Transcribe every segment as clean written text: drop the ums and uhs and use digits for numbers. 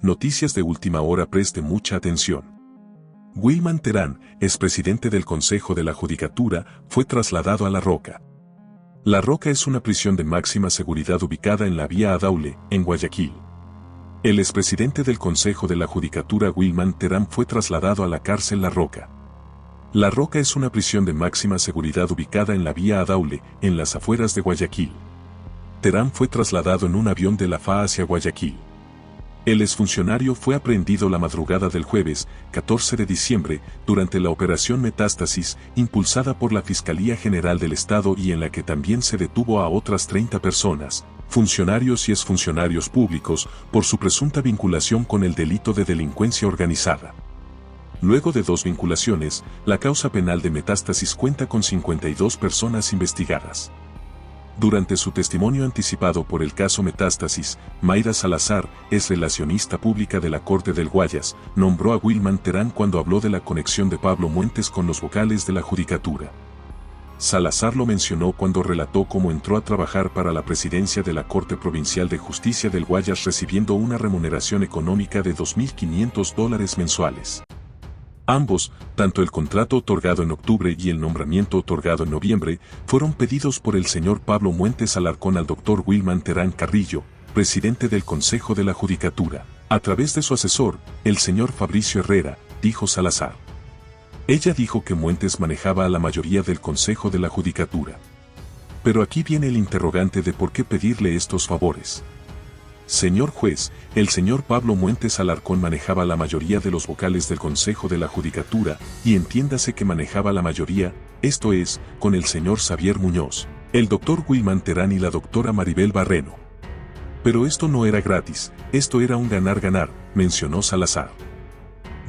Noticias de última hora, preste mucha atención. Wilman Terán, expresidente del Consejo de la Judicatura, fue trasladado a La Roca. La Roca es una prisión de máxima seguridad ubicada en la vía Adaule, en Guayaquil. El expresidente del Consejo de la Judicatura Wilman Terán fue trasladado a la cárcel La Roca. La Roca es una prisión de máxima seguridad ubicada en la vía Adaule, en las afueras de Guayaquil. Terán fue trasladado en un avión de la FA hacia Guayaquil. El exfuncionario fue aprehendido la madrugada del jueves, 14 de diciembre, durante la operación Metástasis, impulsada por la Fiscalía General del Estado y en la que también se detuvo a otras 30 personas, funcionarios y exfuncionarios públicos, por su presunta vinculación con el delito de delincuencia organizada. Luego de 2 vinculaciones, la causa penal de Metástasis cuenta con 52 personas investigadas. Durante su testimonio anticipado por el caso Metástasis, Mayra Salazar, ex relacionista pública de la Corte del Guayas, nombró a Wilman Terán cuando habló de la conexión de Pablo Muentes con los vocales de la Judicatura. Salazar lo mencionó cuando relató cómo entró a trabajar para la presidencia de la Corte Provincial de Justicia del Guayas recibiendo una remuneración económica de $2.500 mensuales. Ambos, tanto el contrato otorgado en octubre y el nombramiento otorgado en noviembre, fueron pedidos por el señor Pablo Muentes Alarcón al doctor Wilman Terán Carrillo, presidente del Consejo de la Judicatura, a través de su asesor, el señor Fabricio Herrera, dijo Salazar. Ella dijo que Muentes manejaba a la mayoría del Consejo de la Judicatura. Pero aquí viene el interrogante de por qué pedirle estos favores. Señor juez, el señor Pablo Muentes Alarcón manejaba la mayoría de los vocales del Consejo de la Judicatura, y entiéndase que manejaba la mayoría, esto es, con el señor Xavier Muñoz, el doctor Wilman Terán y la doctora Maribel Barreno. Pero esto no era gratis, esto era un ganar-ganar, mencionó Salazar.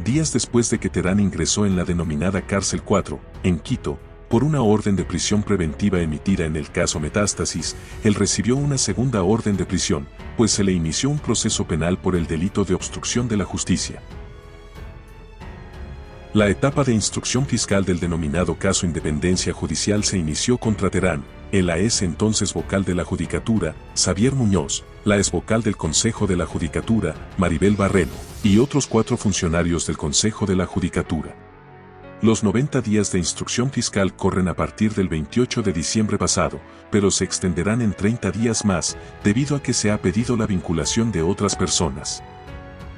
Días después de que Terán ingresó en la denominada Cárcel 4, en Quito, por una orden de prisión preventiva emitida en el caso Metástasis, él recibió una segunda orden de prisión, pues se le inició un proceso penal por el delito de obstrucción de la justicia. La etapa de instrucción fiscal del denominado caso Independencia Judicial se inició contra Terán, el AES entonces vocal de la Judicatura, Xavier Muñoz, la ex vocal del Consejo de la Judicatura, Maribel Barreno, y otros 4 funcionarios del Consejo de la Judicatura. Los 90 días de instrucción fiscal corren a partir del 28 de diciembre pasado, pero se extenderán en 30 días más, debido a que se ha pedido la vinculación de otras personas.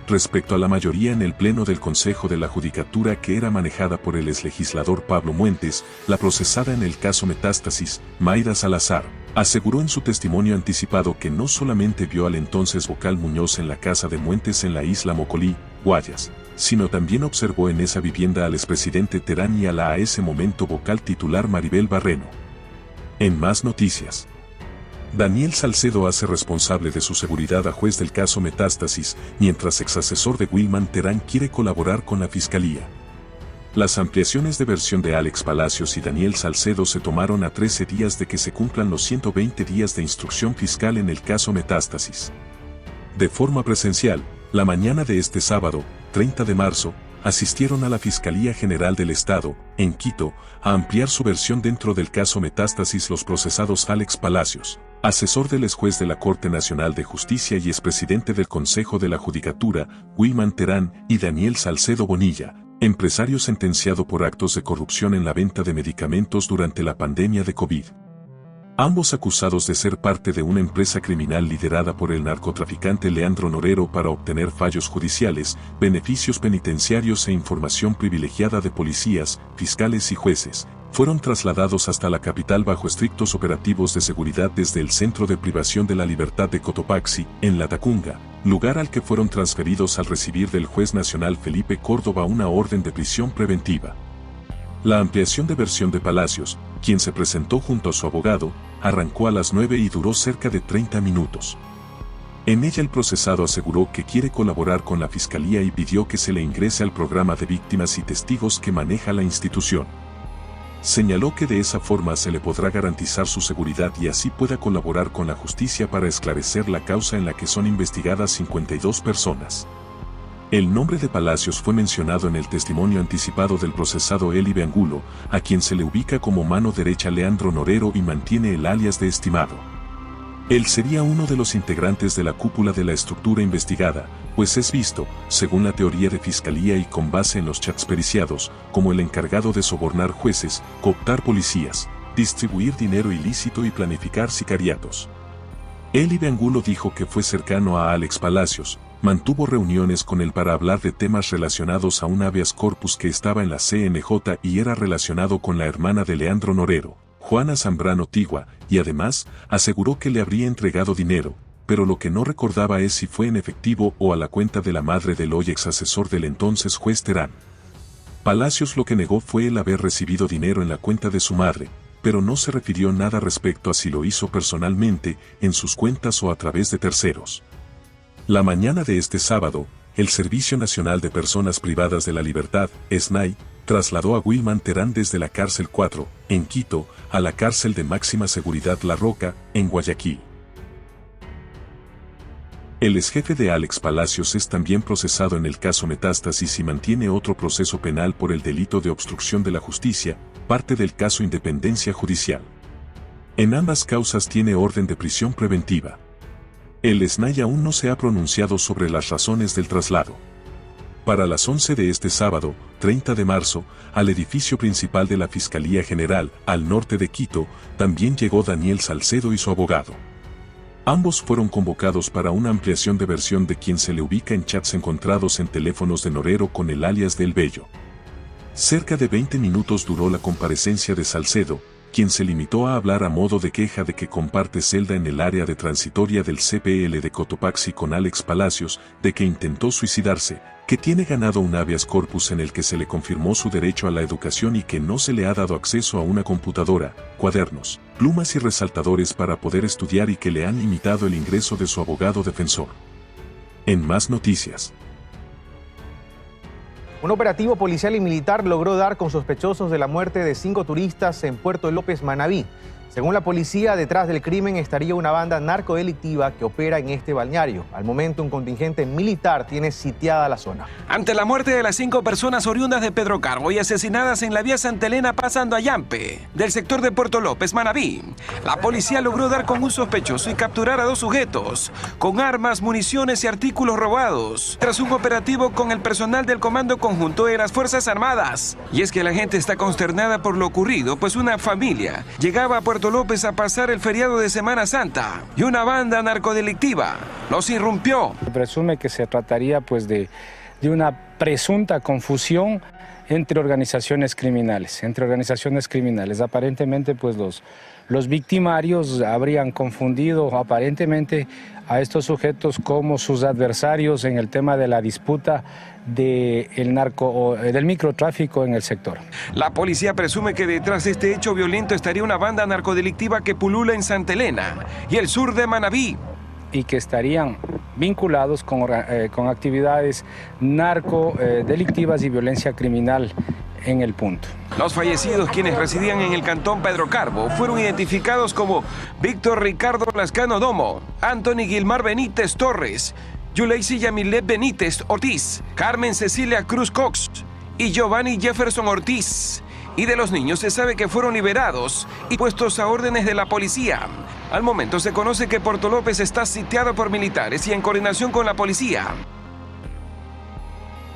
Respecto a la mayoría en el Pleno del Consejo de la Judicatura que era manejada por el exlegislador Pablo Muentes, la procesada en el caso Metástasis, Mayra Salazar, aseguró en su testimonio anticipado que no solamente vio al entonces vocal Muñoz en la casa de Muentes en la isla Mocolí, Guayas, sino también observó en esa vivienda al expresidente Terán y a la a ese momento vocal titular Maribel Barreno. En más noticias. Daniel Salcedo hace responsable de su seguridad a juez del caso Metástasis, mientras exasesor de Wilman Terán quiere colaborar con la Fiscalía. Las ampliaciones de versión de Alex Palacios y Daniel Salcedo se tomaron a 13 días de que se cumplan los 120 días de instrucción fiscal en el caso Metástasis. De forma presencial, la mañana de este sábado, 30 de marzo, asistieron a la Fiscalía General del Estado, en Quito, a ampliar su versión dentro del caso Metástasis los procesados Alex Palacios, asesor del exjuez de la Corte Nacional de Justicia y expresidente del Consejo de la Judicatura, Wilman Terán, y Daniel Salcedo Bonilla, empresario sentenciado por actos de corrupción en la venta de medicamentos durante la pandemia de COVID. Ambos acusados de ser parte de una empresa criminal liderada por el narcotraficante Leandro Norero para obtener fallos judiciales, beneficios penitenciarios e información privilegiada de policías, fiscales y jueces, fueron trasladados hasta la capital bajo estrictos operativos de seguridad desde el Centro de Privación de la Libertad de Cotopaxi, en Latacunga, lugar al que fueron transferidos al recibir del juez nacional Felipe Córdoba una orden de prisión preventiva. La ampliación de versión de Palacios, quien se presentó junto a su abogado, arrancó a las 9 y duró cerca de 30 minutos. En ella el procesado aseguró que quiere colaborar con la Fiscalía y pidió que se le ingrese al programa de víctimas y testigos que maneja la institución. Señaló que de esa forma se le podrá garantizar su seguridad y así pueda colaborar con la justicia para esclarecer la causa en la que son investigadas 52 personas. El nombre de Palacios fue mencionado en el testimonio anticipado del procesado Eli Angulo, a quien se le ubica como mano derecha Leandro Norero y mantiene el alias de Estimado. Él sería uno de los integrantes de la cúpula de la estructura investigada, pues es visto, según la teoría de fiscalía y con base en los chats periciados, como el encargado de sobornar jueces, cooptar policías, distribuir dinero ilícito y planificar sicariatos. Eli de Angulo dijo que fue cercano a Alex Palacios, mantuvo reuniones con él para hablar de temas relacionados a un habeas corpus que estaba en la CNJ y era relacionado con la hermana de Leandro Norero, Juana Zambrano Tigua, y además, aseguró que le habría entregado dinero, pero lo que no recordaba es si fue en efectivo o a la cuenta de la madre del hoy ex asesor del entonces juez Terán. Palacios lo que negó fue el haber recibido dinero en la cuenta de su madre, pero no se refirió nada respecto a si lo hizo personalmente, en sus cuentas o a través de terceros. La mañana de este sábado, el Servicio Nacional de Personas Privadas de la Libertad, SNAI, trasladó a Wilman Terán desde la cárcel 4, en Quito, a la cárcel de máxima seguridad La Roca, en Guayaquil. El exjefe de Alex Palacios es también procesado en el caso Metástasis y mantiene otro proceso penal por el delito de obstrucción de la justicia, parte del caso Independencia Judicial. En ambas causas tiene orden de prisión preventiva. El SNAI aún no se ha pronunciado sobre las razones del traslado. Para las 11 de este sábado, 30 de marzo, al edificio principal de la Fiscalía General, al norte de Quito, también llegó Daniel Salcedo y su abogado. Ambos fueron convocados para una ampliación de versión de quien se le ubica en chats encontrados en teléfonos de Norero con el alias de El Bello. Cerca de 20 minutos duró la comparecencia de Salcedo, quien se limitó a hablar a modo de queja de que comparte celda en el área de transitoria del CPL de Cotopaxi con Alex Palacios, de que intentó suicidarse, que tiene ganado un habeas corpus en el que se le confirmó su derecho a la educación y que no se le ha dado acceso a una computadora, cuadernos, plumas y resaltadores para poder estudiar y que le han limitado el ingreso de su abogado defensor. En más noticias. Un operativo policial y militar logró dar con sospechosos de la muerte de 5 turistas en Puerto López, Manabí. Según la policía, detrás del crimen estaría una banda narcodelictiva que opera en este balneario. Al momento, un contingente militar tiene sitiada la zona. Ante la muerte de las 5 personas oriundas de Pedro Carbo y asesinadas en la vía Santa Elena pasando a Yampe, del sector de Puerto López, Manabí, la policía logró dar con un sospechoso y capturar a 2 sujetos, con armas, municiones y artículos robados, tras un operativo con el personal del Comando Conjunto de las Fuerzas Armadas. Y es que la gente está consternada por lo ocurrido, pues una familia llegaba a Puerto López a pasar el feriado de Semana Santa y una banda narcodelictiva los irrumpió. Se presume que se trataría pues de una presunta confusión entre organizaciones criminales. Aparentemente pues los victimarios habrían confundido aparentemente a estos sujetos como sus adversarios en el tema de la disputa del microtráfico en el sector. La policía presume que detrás de este hecho violento estaría una banda narcodelictiva que pulula en Santa Elena y el sur de Manabí, y que estarían vinculados con actividades narcodelictivas y violencia criminal en el punto. Los fallecidos, quienes residían en el cantón Pedro Carbo, fueron identificados como Víctor Ricardo Lascano Domo, Anthony Guilmar Benítez Torres, Yuleisi Yamilet Benítez Ortiz, Carmen Cecilia Cruz Cox y Giovanni Jefferson Ortiz. Y de los niños se sabe que fueron liberados y puestos a órdenes de la policía. Al momento se conoce que Puerto López está sitiado por militares y en coordinación con la policía.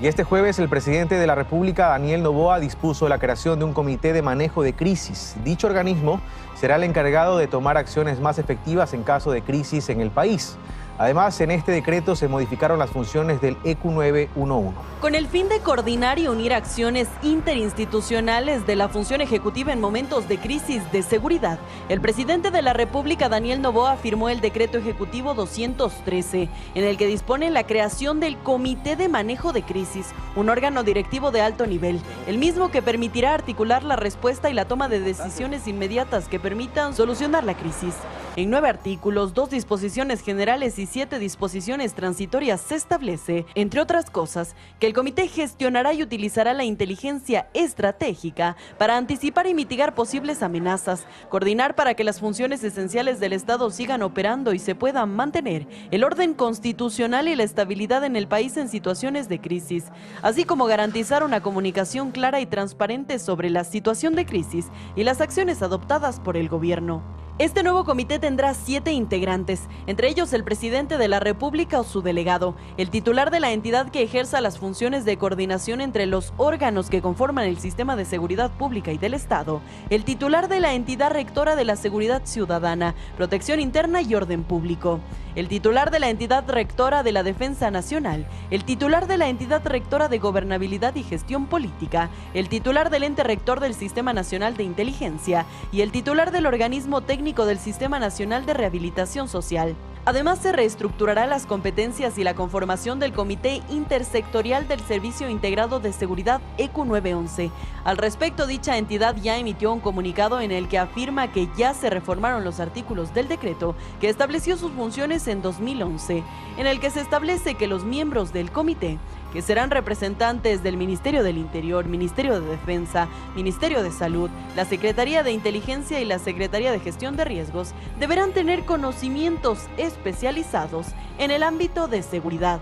Y este jueves el presidente de la República, Daniel Noboa, dispuso la creación de un comité de manejo de crisis. Dicho organismo será el encargado de tomar acciones más efectivas en caso de crisis en el país. Además, en este decreto se modificaron las funciones del EQ 911. Con el fin de coordinar y unir acciones interinstitucionales de la función ejecutiva en momentos de crisis de seguridad, el presidente de la República, Daniel Noboa, firmó el decreto ejecutivo 213, en el que dispone la creación del Comité de Manejo de Crisis, un órgano directivo de alto nivel, el mismo que permitirá articular la respuesta y la toma de decisiones inmediatas que permitan solucionar la crisis. En 9 artículos, 2 disposiciones generales y 7 disposiciones transitorias se establece, entre otras cosas, que el comité gestionará y utilizará la inteligencia estratégica para anticipar y mitigar posibles amenazas, coordinar para que las funciones esenciales del Estado sigan operando y se puedan mantener el orden constitucional y la estabilidad en el país en situaciones de crisis, así como garantizar una comunicación clara y transparente sobre la situación de crisis y las acciones adoptadas por el gobierno. Este nuevo comité tendrá 7 integrantes, entre ellos el presidente de la República o su delegado, el titular de la entidad que ejerza las funciones de coordinación entre los órganos que conforman el sistema de seguridad pública y del Estado, el titular de la entidad rectora de la seguridad ciudadana, protección interna y orden público, el titular de la entidad rectora de la defensa nacional, el titular de la entidad rectora de gobernabilidad y gestión política, el titular del ente rector del Sistema Nacional de Inteligencia y el titular del organismo técnico del Sistema Nacional de Rehabilitación Social. Además, se reestructurará las competencias y la conformación del Comité Intersectorial del Servicio Integrado de Seguridad ECU 911. Al respecto, dicha entidad ya emitió un comunicado en el que afirma que ya se reformaron los artículos del decreto que estableció sus funciones en 2011, en el que se establece que los miembros del comité, que serán representantes del Ministerio del Interior, Ministerio de Defensa, Ministerio de Salud, la Secretaría de Inteligencia y la Secretaría de Gestión de Riesgos, deberán tener conocimientos especializados en el ámbito de seguridad.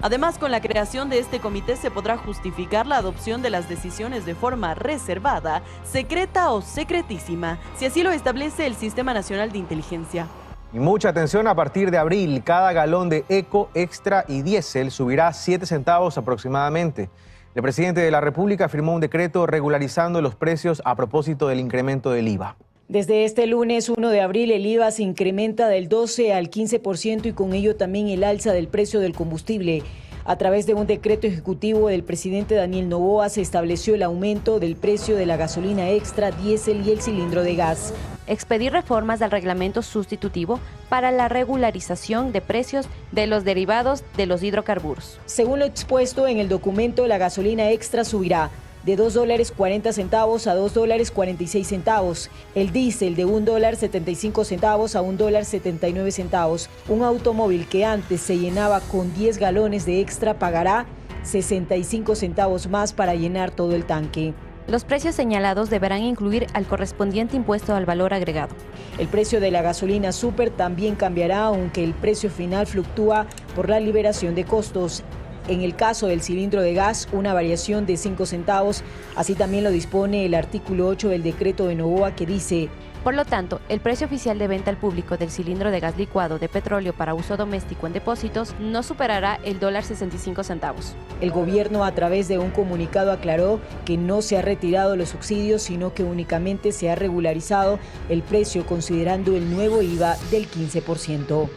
Además, con la creación de este comité se podrá justificar la adopción de las decisiones de forma reservada, secreta o secretísima, si así lo establece el Sistema Nacional de Inteligencia. Y mucha atención, a partir de abril, cada galón de Eco, Extra y Diésel subirá 7 centavos aproximadamente. El presidente de la República firmó un decreto regularizando los precios a propósito del incremento del IVA. Desde este lunes 1 de abril el IVA se incrementa del 12 al 15% y con ello también el alza del precio del combustible. A través de un decreto ejecutivo del presidente Daniel Noboa se estableció el aumento del precio de la gasolina extra, diésel y el cilindro de gas. Expedir reformas al reglamento sustitutivo para la regularización de precios de los derivados de los hidrocarburos. Según lo expuesto en el documento, la gasolina extra subirá de $2.40 a $2.46, el diésel de $1.75 a $1.79. Un automóvil que antes se llenaba con 10 galones de extra pagará 65 centavos más para llenar todo el tanque. Los precios señalados deberán incluir al correspondiente impuesto al valor agregado. El precio de la gasolina super también cambiará, aunque el precio final fluctúa por la liberación de costos. En el caso del cilindro de gas, una variación de 5 centavos, así también lo dispone el artículo 8 del decreto de Noboa, que dice: por lo tanto, el precio oficial de venta al público del cilindro de gas licuado de petróleo para uso doméstico en depósitos no superará el $0.65. El gobierno, a través de un comunicado, aclaró que no se ha retirado los subsidios, sino que únicamente se ha regularizado el precio considerando el nuevo IVA del 15%.